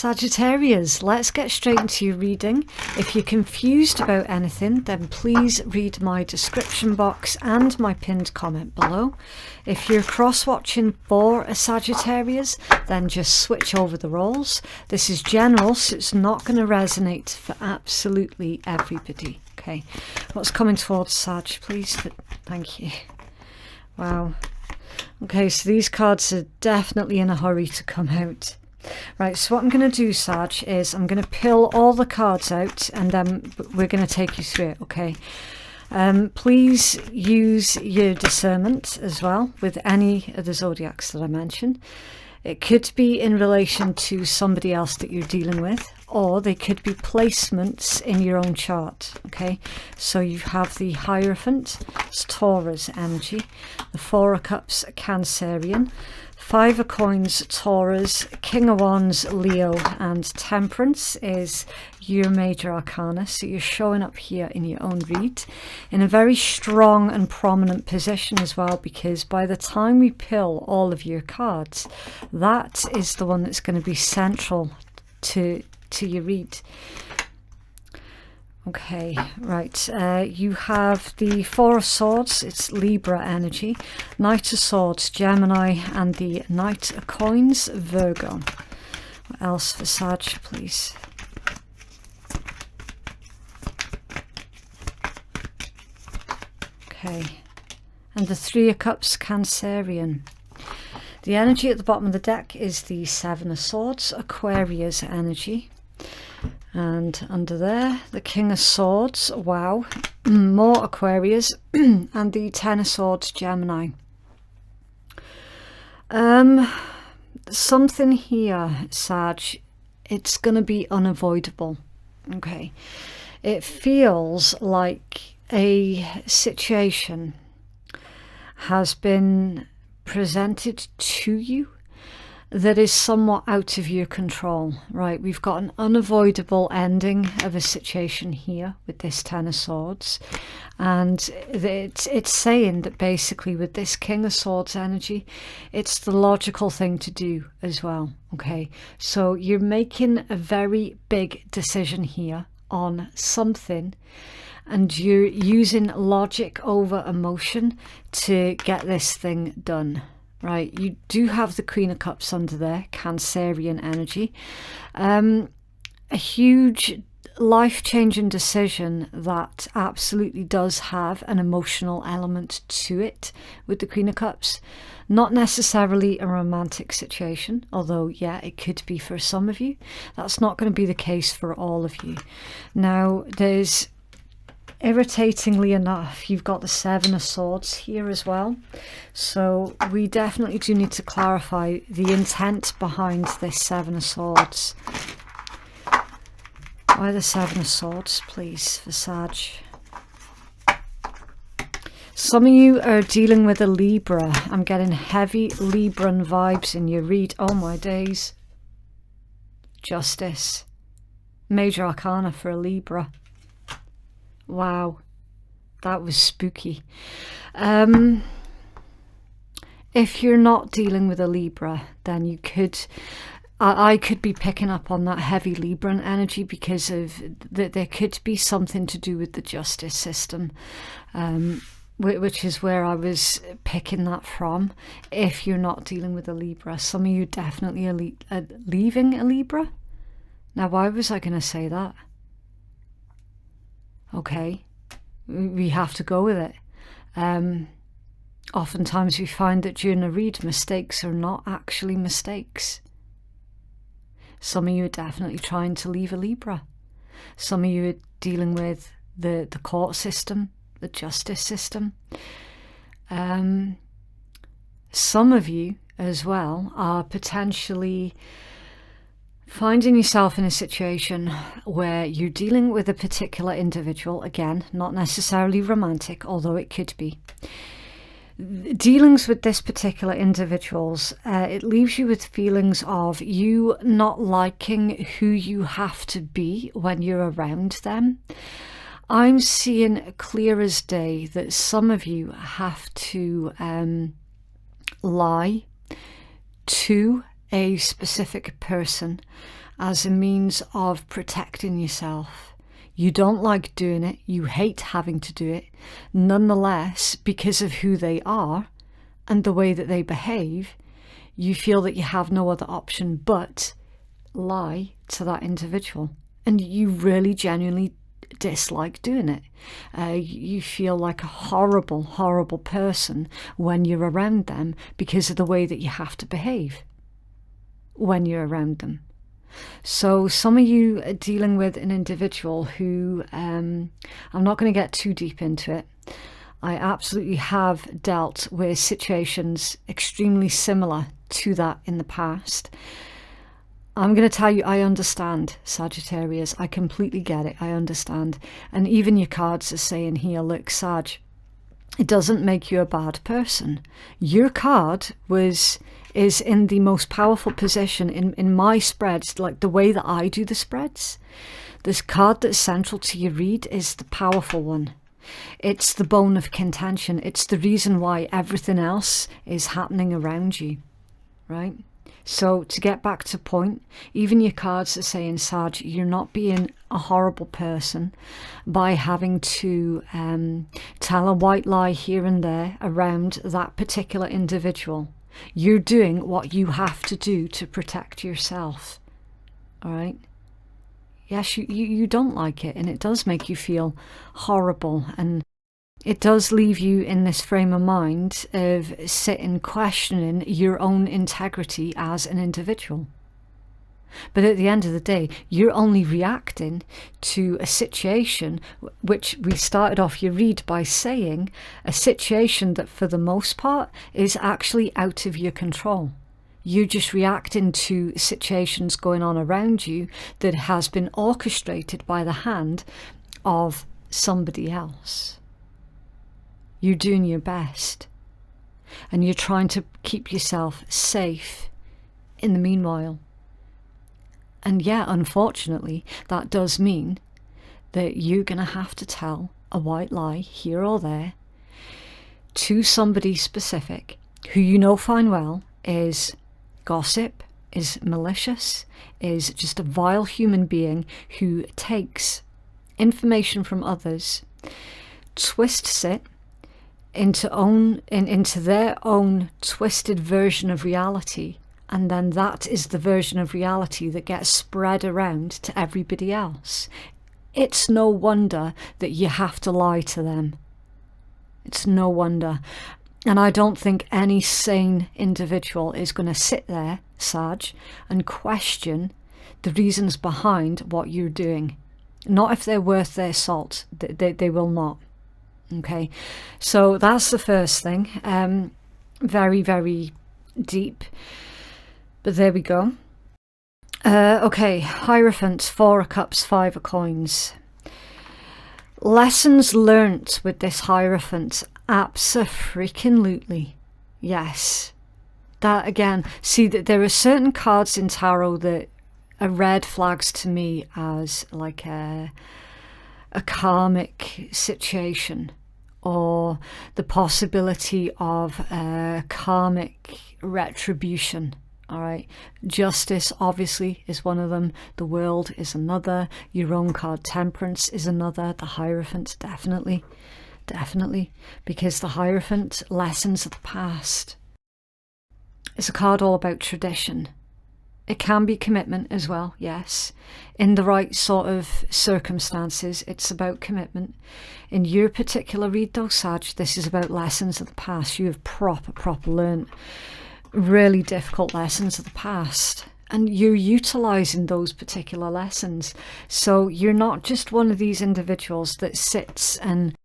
Sagittarius, let's get straight into your reading. If you're confused about anything, then please read my description box and my pinned comment below. If you're cross-watching for a Sagittarius, then just switch over the roles. This is general, so it's not going to resonate for absolutely everybody. Okay, what's coming towards Sag, please? Thank you. Wow. Okay, so these cards are definitely in a hurry to come out. Right, so what I'm going to do, Sag, is I'm going to pull all the cards out and then we're going to take you through it, okay? Please use your discernment as well with any of the zodiacs that I mentioned. It could be in relation to somebody else that you're dealing with, or they could be placements in your own chart, okay? So you have the Hierophant, it's Taurus energy, the Four of Cups, Cancerian, Five of Coins, Taurus, King of Wands, Leo, and Temperance is your major arcana. So you're showing up here in your own read in a very strong and prominent position as well, because by the time we pull all of your cards, that is the one that's going to be central to your read. Okay, right, you have the Four of Swords, it's Libra energy, Knight of Swords, Gemini, and the Knight of Coins, Virgo. What else for Sag, please? Okay, and the Three of Cups, Cancerian. The energy at the bottom of the deck is the Seven of Swords, Aquarius energy. And under there, the King of Swords, wow, more Aquarius, and the Ten of Swords, Gemini. Something here, Sag, it's going to be unavoidable, okay? It feels like a situation has been presented to you that is somewhat out of your control, right? We've got an unavoidable ending of a situation here with this Ten of Swords, and it's saying that basically with this King of Swords energy, it's the logical thing to do as well, okay? So you're making a very big decision here on something, and you're using logic over emotion to get this thing done. Right, you do have the Queen of Cups under there, Cancerian energy. A huge life-changing decision that absolutely does have an emotional element to it with the Queen of Cups. Not necessarily a romantic situation, although, yeah, it could be for some of you. That's not going to be the case for all of you. Now, there's... irritatingly enough, you've got the Seven of Swords here as well. So we definitely do need to clarify the intent behind this Seven of Swords. Why the Seven of Swords, please, for Sag? Some of you are dealing with a Libra. I'm getting heavy Libran vibes in your read. Oh my days. Justice. Major arcana for a Libra. Wow, that was spooky. If you're not dealing with a Libra, then you could, I could be picking up on that heavy Libran energy because of there could be something to do with the justice system, which is where I was picking that from. If you're not dealing with a Libra, some of you definitely are leaving a Libra. Now, why was I going to say that? Okay, we have to go with it. Oftentimes we find that during a read, mistakes are not actually mistakes. Some of you are definitely trying to leave a Libra. Some of you are dealing with the court system, the justice system. Some of you as well are potentially finding yourself in a situation where you're dealing with a particular individual, again, not necessarily romantic, although it could be. Dealings with this particular individuals, it leaves you with feelings of you not liking who you have to be when you're around them. I'm seeing clear as day that some of you have to lie to a specific person as a means of protecting yourself. You don't like doing it, you hate having to do it. Nonetheless, because of who they are and the way that they behave, you feel that you have no other option but lie to that individual. And you really genuinely dislike doing it. You feel like a horrible, horrible person when you're around them because of the way that you have to behave when you're around them. So some of you are dealing with an individual who, I'm not going to get too deep into it. I absolutely have dealt with situations extremely similar to that in the past. I'm going to tell you, I understand, Sagittarius. I completely get it. I understand. And even your cards are saying here, look, Sag, it doesn't make you a bad person. Your card is in the most powerful position in my spreads, like the way that I do the spreads. This card that's central to your read is the powerful one. It's the bone of contention. It's the reason why everything else is happening around you, right? So to get back to point, even your cards are saying, Sag, you're not being a horrible person by having to tell a white lie here and there around that particular individual. You're doing what you have to do to protect yourself, all right? Yes, you don't like it, and it does make you feel horrible, and it does leave you in this frame of mind of sitting questioning your own integrity as an individual. But at the end of the day, you're only reacting to a situation which we started off your read by saying, a situation that for the most part is actually out of your control. You're just reacting to situations going on around you that has been orchestrated by the hand of somebody else. You're doing your best, and you're trying to keep yourself safe in the meanwhile. And yeah, unfortunately, that does mean that you're going to have to tell a white lie here or there to somebody specific who you know fine well is gossip, is malicious, is just a vile human being who takes information from others, twists it into their own twisted version of reality, and then that is the version of reality that gets spread around to everybody else. It's no wonder that you have to lie to them. It's no wonder. And I don't think any sane individual is going to sit there, Sag, and question the reasons behind what you're doing. Not if they're worth their salt. They will not. Okay, so that's the first thing. Very, very deep. But there we go. Okay, Hierophant, 4 of Cups, 5 of Coins. Lessons learnt with this Hierophant, abso-freaking-lutely. Yes. That again, see that there are certain cards in tarot that are red flags to me as like a karmic situation, or the possibility of karmic retribution. All right, Justice obviously is one of them. The World is another. Your own card, Temperance, is another. The Hierophant, definitely, because the Hierophant, lessons of the past. It's a card all about tradition. It can be commitment as well, yes. In the right sort of circumstances, it's about commitment. In your particular read though, Sag, this is about lessons of the past. You have proper learned really difficult lessons of the past, and you're utilizing those particular lessons. So you're not just one of these individuals that sits and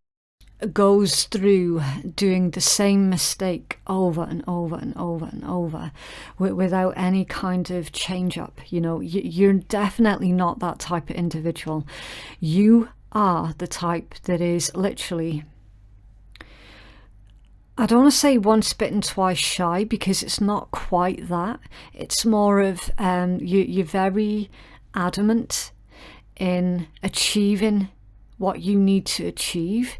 goes through doing the same mistake over and over and over and over without any kind of change up. You know, you're definitely not that type of individual. You are the type that is literally, I don't want to say once bitten twice shy, because it's not quite that. It's more of you're very adamant in achieving what you need to achieve,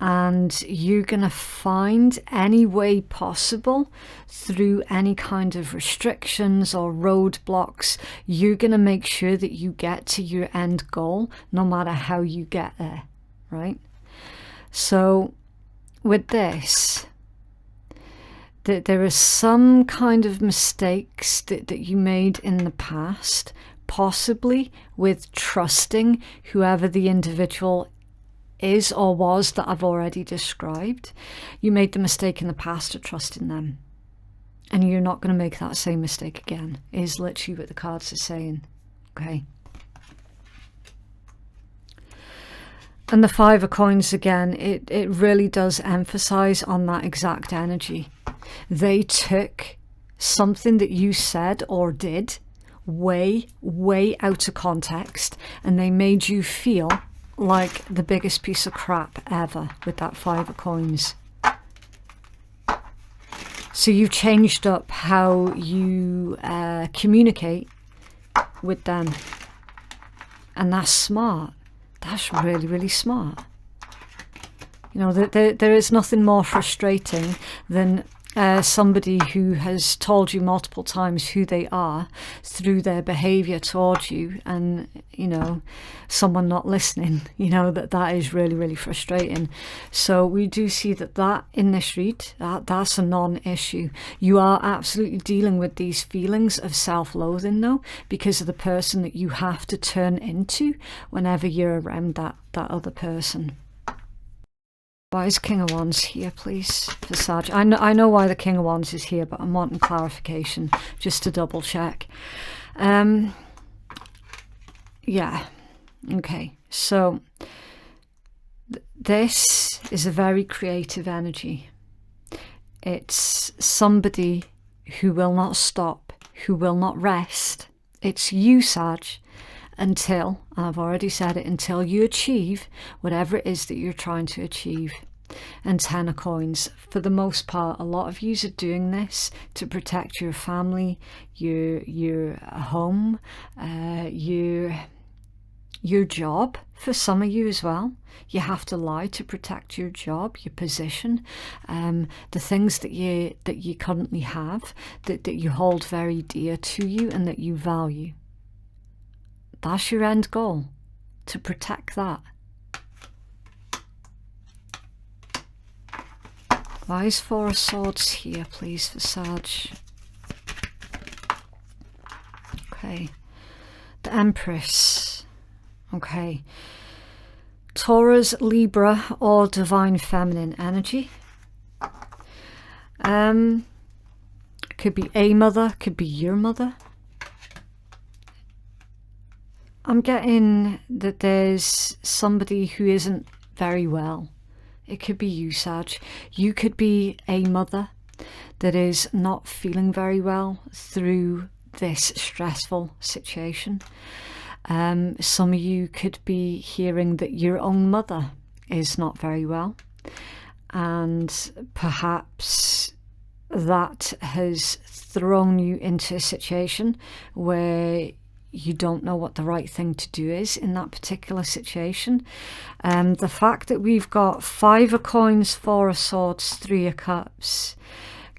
and you're going to find any way possible through any kind of restrictions or roadblocks. You're going to make sure that you get to your end goal, no matter how you get there, right? So with this, that there are some kind of mistakes that you made in the past, possibly with trusting whoever the individual is or was that I've already described. You made the mistake in the past of trusting them, and you're not going to make that same mistake again, is literally what the cards are saying. Okay. And the Five of Coins again, it really does emphasize on that exact energy. They took something that you said or did way out of context, and they made you feel like the biggest piece of crap ever with that Five of Coins. So you've changed up how you communicate with them, and that's smart. That's really smart. You know, there is nothing more frustrating than somebody who has told you multiple times who they are through their behavior towards you, and, you know, someone not listening. You know, that is really frustrating. So we do see that in this read, that's a non-issue. You are absolutely dealing with these feelings of self-loathing though, because of the person that you have to turn into whenever you're around that other person. Why is King of Wands here, please, for Sag? I know why the King of Wands is here, but I'm wanting clarification just to double check. Yeah, okay. So this is a very creative energy. It's somebody who will not stop, who will not rest. It's you, Sag, until, I've already said it, until you achieve whatever it is that you're trying to achieve. And Ten of Coins, for the most part, a lot of you are doing this to protect your family, your home, your job. For some of you as well, you have to lie to protect your job, your position, the things that you currently have, that you hold very dear to you and that you value. That's your end goal, to protect that. Why is Four of Swords here, please, for Sag? Okay. The Empress. Okay. Taurus, Libra, or Divine Feminine energy. Could be a mother, could be your mother. I'm getting that there's somebody who isn't very well. It could be you, Sag. You could be a mother that is not feeling very well through this stressful situation. Some of you could be hearing that your own mother is not very well, and perhaps that has thrown you into a situation where you don't know what the right thing to do is in that particular situation. The fact that we've got Five of Coins, Four of Swords, Three of Cups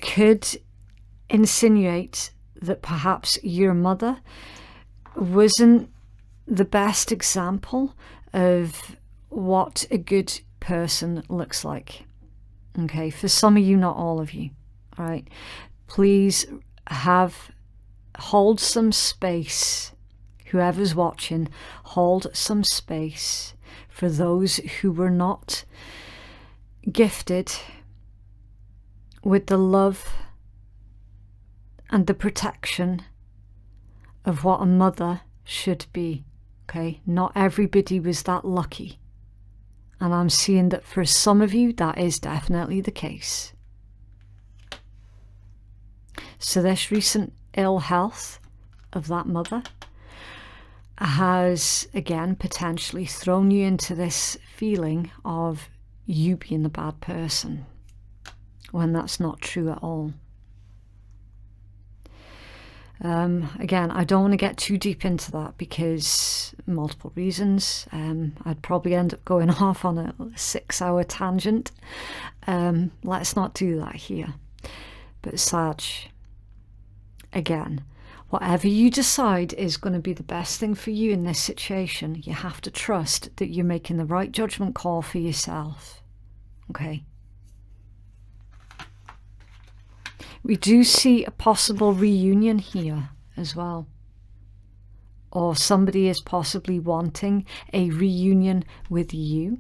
could insinuate that perhaps your mother wasn't the best example of what a good person looks like. Okay, for some of you, not all of you. All right, please hold some space. Whoever's watching, hold some space for those who were not gifted with the love and the protection of what a mother should be. Okay, not everybody was that lucky, and I'm seeing that for some of you that is definitely the case. So this recent ill health of that mother has again potentially thrown you into this feeling of you being the bad person, when that's not true at all. Again, I don't want to get too deep into that because multiple reasons. I'd probably end up going off on a 6-hour tangent. Let's not do that here. But Sag, again, whatever you decide is going to be the best thing for you in this situation, you have to trust that you're making the right judgment call for yourself. Okay? We do see a possible reunion here as well. Or somebody is possibly wanting a reunion with you,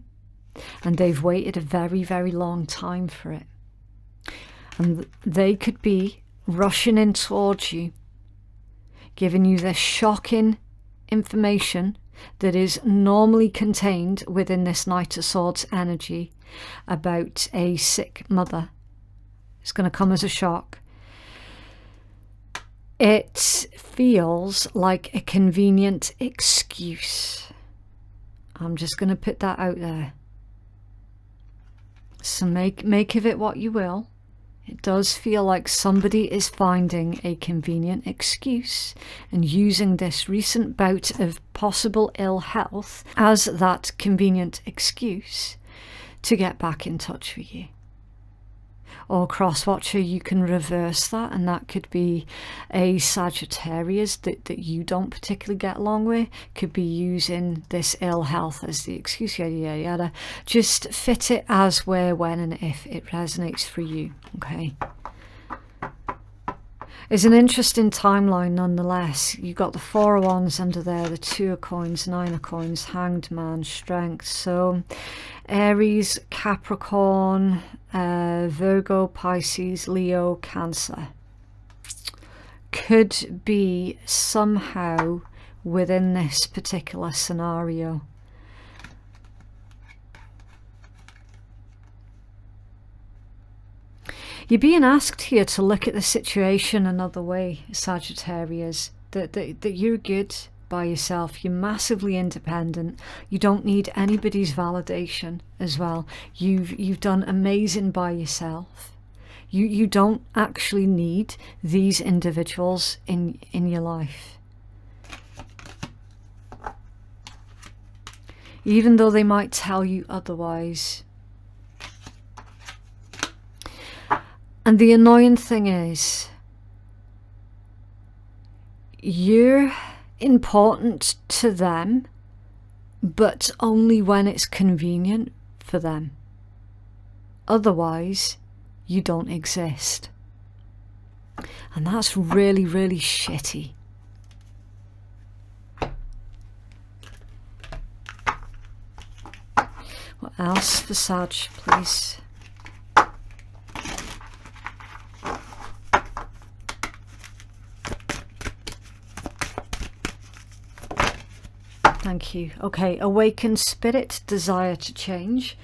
and they've waited a very, very long time for it. And they could be rushing in towards you, giving you this shocking information that is normally contained within this Knight of Swords energy about a sick mother. It's going to come as a shock. It feels like a convenient excuse. I'm just going to put that out there. So make of it what you will. It does feel like somebody is finding a convenient excuse and using this recent bout of possible ill health as that convenient excuse to get back in touch with you. Or cross-watcher, you can reverse that, and that could be a Sagittarius that you don't particularly get along with, could be using this ill health as the excuse, yada yada yada. Just fit it as, where, when and if it resonates for you. Okay, it's an interesting timeline nonetheless. You've got the 4 of Wands under there, the 2 of Coins, 9 of Coins, Hanged Man, Strength. So Aries, Capricorn, Virgo, Pisces, Leo, Cancer could be somehow within this particular scenario. You're being asked here to look at the situation another way, Sagittarius, that you're good by yourself, you're massively independent, you don't need anybody's validation as well. You've done amazing by yourself. You don't actually need these individuals in your life. Even though they might tell you otherwise. And the annoying thing is, you're important to them, but only when it's convenient for them. Otherwise, you don't exist. And that's really, really shitty. What else for Sag, please? Thank you. Okay, awakened spirit, desire to change.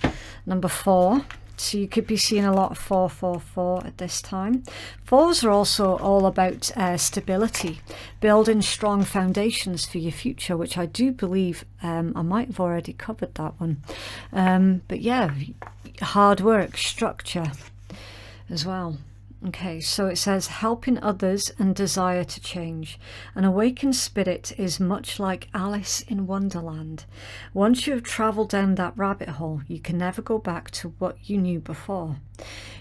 Number 4. So you could be seeing a lot of 444 at this time. 4s are also all about stability, building strong foundations for your future, which I do believe I might have already covered that one. But yeah, hard work, structure as well. Okay, so it says helping others and desire to change. An awakened spirit is much like Alice in Wonderland. Once you have travelled down that rabbit hole, you can never go back to what you knew before.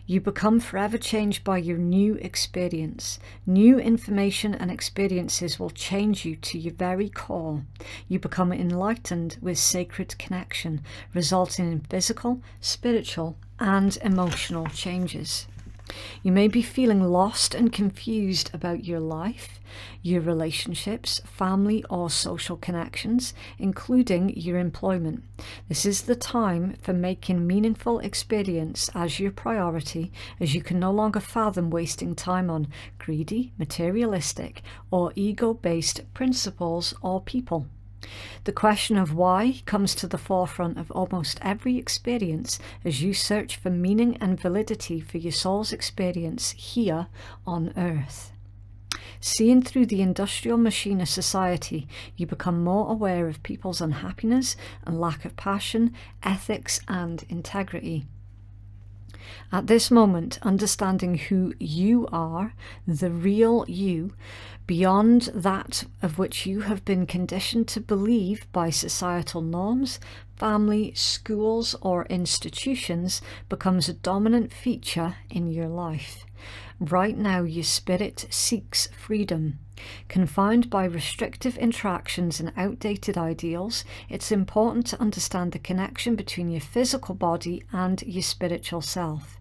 You become forever changed by your new experience. New information and experiences will change you to your very core. You become enlightened with sacred connection, resulting in physical, spiritual, and emotional changes. You may be feeling lost and confused about your life, your relationships, family or social connections, including your employment. This is the time for making meaningful experience as your priority, as you can no longer fathom wasting time on greedy, materialistic, or ego-based principles or people. The question of why comes to the forefront of almost every experience as you search for meaning and validity for your soul's experience here on Earth. Seeing through the industrial machine of society, you become more aware of people's unhappiness and lack of passion, ethics, and integrity. At this moment, understanding who you are, the real you, beyond that of which you have been conditioned to believe by societal norms, family, schools, or institutions, becomes a dominant feature in your life. Right now, your spirit seeks freedom. Confined by restrictive interactions and outdated ideals, it's important to understand the connection between your physical body and your spiritual self.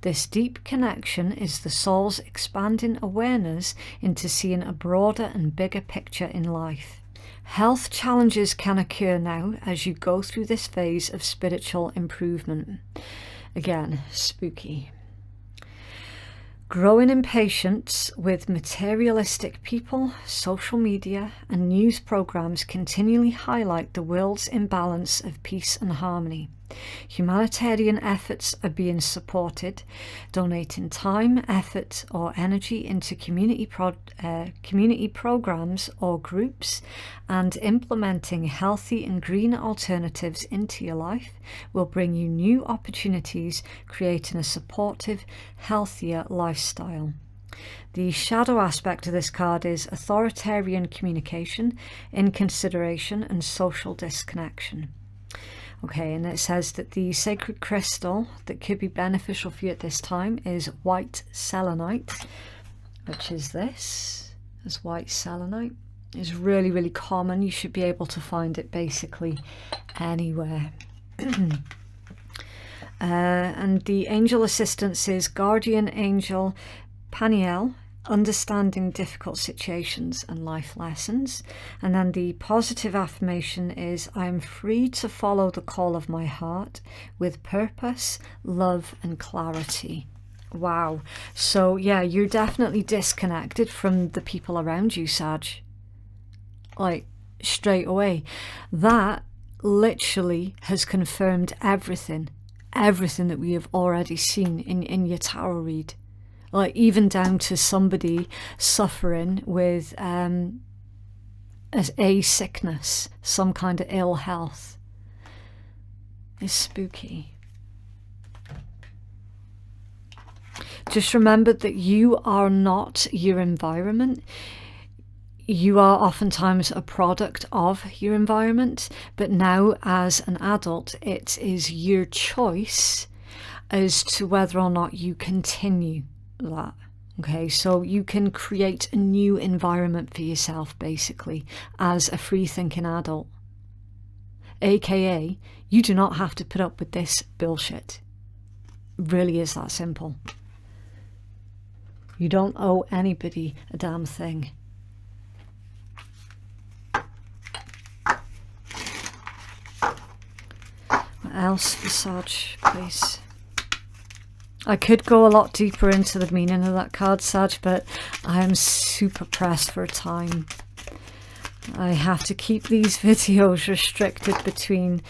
This deep connection is the soul's expanding awareness into seeing a broader and bigger picture in life. Health challenges can occur now as you go through this phase of spiritual improvement. Again, spooky. Growing impatience with materialistic people, social media, and news programs continually highlight the world's imbalance of peace and harmony. Humanitarian efforts are being supported, donating time, effort, or energy into community programs or groups, and implementing healthy and green alternatives into your life will bring you new opportunities, creating a supportive, healthier lifestyle. The shadow aspect of this card is authoritarian communication, inconsideration, and social disconnection. Okay, and it says that the sacred crystal that could be beneficial for you at this time is white selenite, which is this, as white selenite. It's really, really common. You should be able to find it basically anywhere. And the angel assistance is guardian angel Paniel, understanding difficult situations and life lessons. And then the positive affirmation is, I am free to follow the call of my heart with purpose, love, and clarity. Wow. So yeah, you're definitely disconnected from the people around you, Sag. Like, straight away. That literally has confirmed everything that we have already seen in your tarot read. Like, even down to somebody suffering with a sickness, some kind of ill health. It's spooky. Just remember that you are not your environment. You are oftentimes a product of your environment, but now as an adult, it is your choice as to whether or not you continue that. Okay, so you can create a new environment for yourself, basically, as a free-thinking adult. AKA, you do not have to put up with this bullshit. It really is that simple. You don't owe anybody a damn thing. What else for Sag, please? I could go a lot deeper into the meaning of that card, Sag, but I am super pressed for time. I have to keep these videos restricted between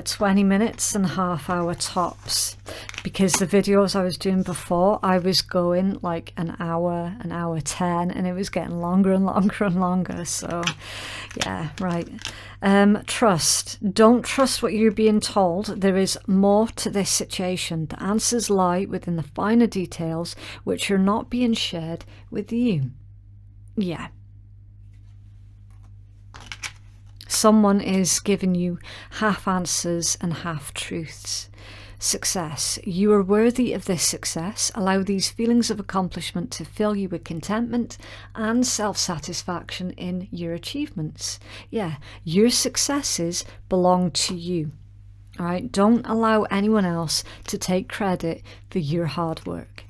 20 minutes and half hour tops, because the videos I was doing before, I was going like an hour 10, and it was getting longer and longer and longer. So yeah, right. Trust. Don't trust what you're being told. There is more to this situation. The answers lie within the finer details, which are not being shared with you. Yeah. Someone is giving you half answers and half truths. Success. You are worthy of this success. Allow these feelings of accomplishment to fill you with contentment and self-satisfaction in your achievements. Yeah, your successes belong to you. All right, don't allow anyone else to take credit for your hard work.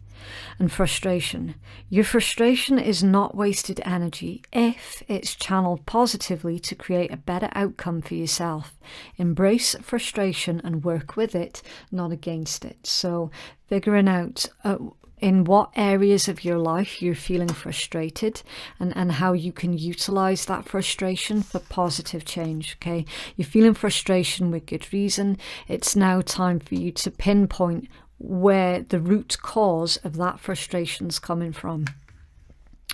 And frustration. Your frustration is not wasted energy if it's channeled positively to create a better outcome for yourself. Embrace frustration and work with it, not against it. So figuring out in what areas of your life you're feeling frustrated, and how you can utilize that frustration for positive change. Okay, you're feeling frustration with good reason. It's now time for you to pinpoint where the root cause of that frustration is coming from.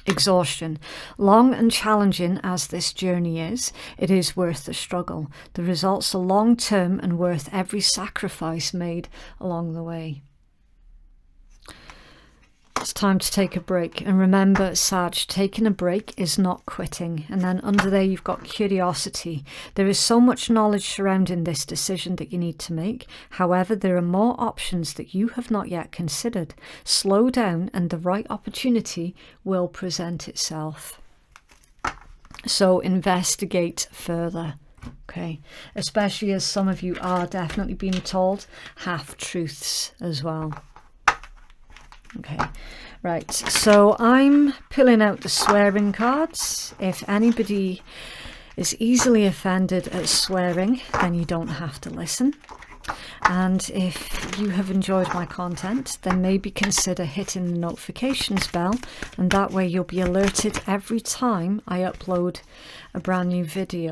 Exhaustion. Long and challenging as this journey is, it is worth the struggle. The results are long-term and worth every sacrifice made along the way. It's time to take a break. And remember, Sag, taking a break is not quitting. And then under there, you've got curiosity. There is so much knowledge surrounding this decision that you need to make. However, there are more options that you have not yet considered. Slow down and the right opportunity will present itself. So investigate further. Okay, especially as some of you are definitely being told half-truths as well. Okay, right, so I'm pulling out the swearing cards. If anybody is easily offended at swearing, then you don't have to listen. And if you have enjoyed my content, then maybe consider hitting the notifications bell, and that way you'll be alerted every time I upload a brand new video.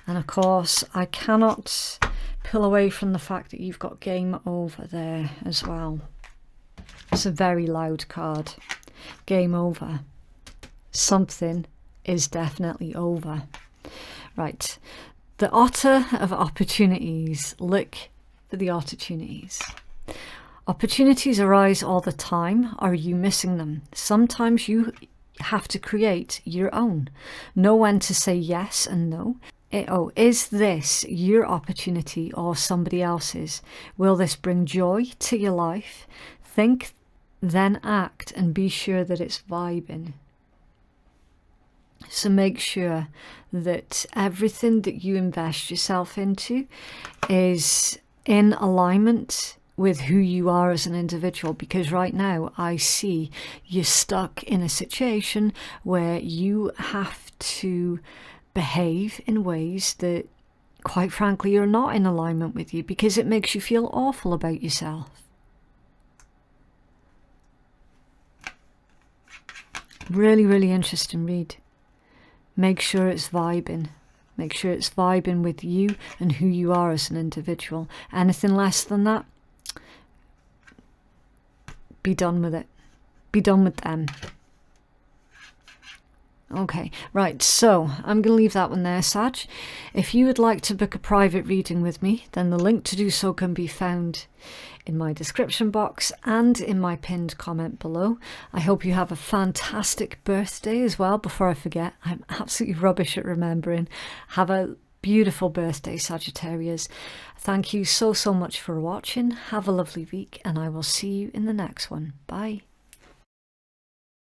And of course, I cannot pull away from the fact that you've got game over there as well. It's a very loud card. Game over. Something is definitely over. Right. The otter of opportunities. Look for the opportunities. Opportunities arise all the time. Are you missing them? Sometimes you have to create your own. Know when to say yes and no. Is this your opportunity or somebody else's? Will this bring joy to your life? Think, then act, and be sure that it's vibing. So make sure that everything that you invest yourself into is in alignment with who you are as an individual, because right now I see you're stuck in a situation where you have to behave in ways that, quite frankly, are not in alignment with you, because it makes you feel awful about yourself. Really, really interesting read. Make sure it's vibing. Make sure it's vibing with you and who you are as an individual. Anything less than that, be done with it. Be done with them. Okay, right, so I'm going to leave that one there, Sag. If you would like to book a private reading with me, then the link to do so can be found in my description box and in my pinned comment below. I hope you have a fantastic birthday as well. Before I forget, I'm absolutely rubbish at remembering. Have a beautiful birthday, Sagittarius. Thank you so much for watching. Have a lovely week, and I will see you in the next one. Bye.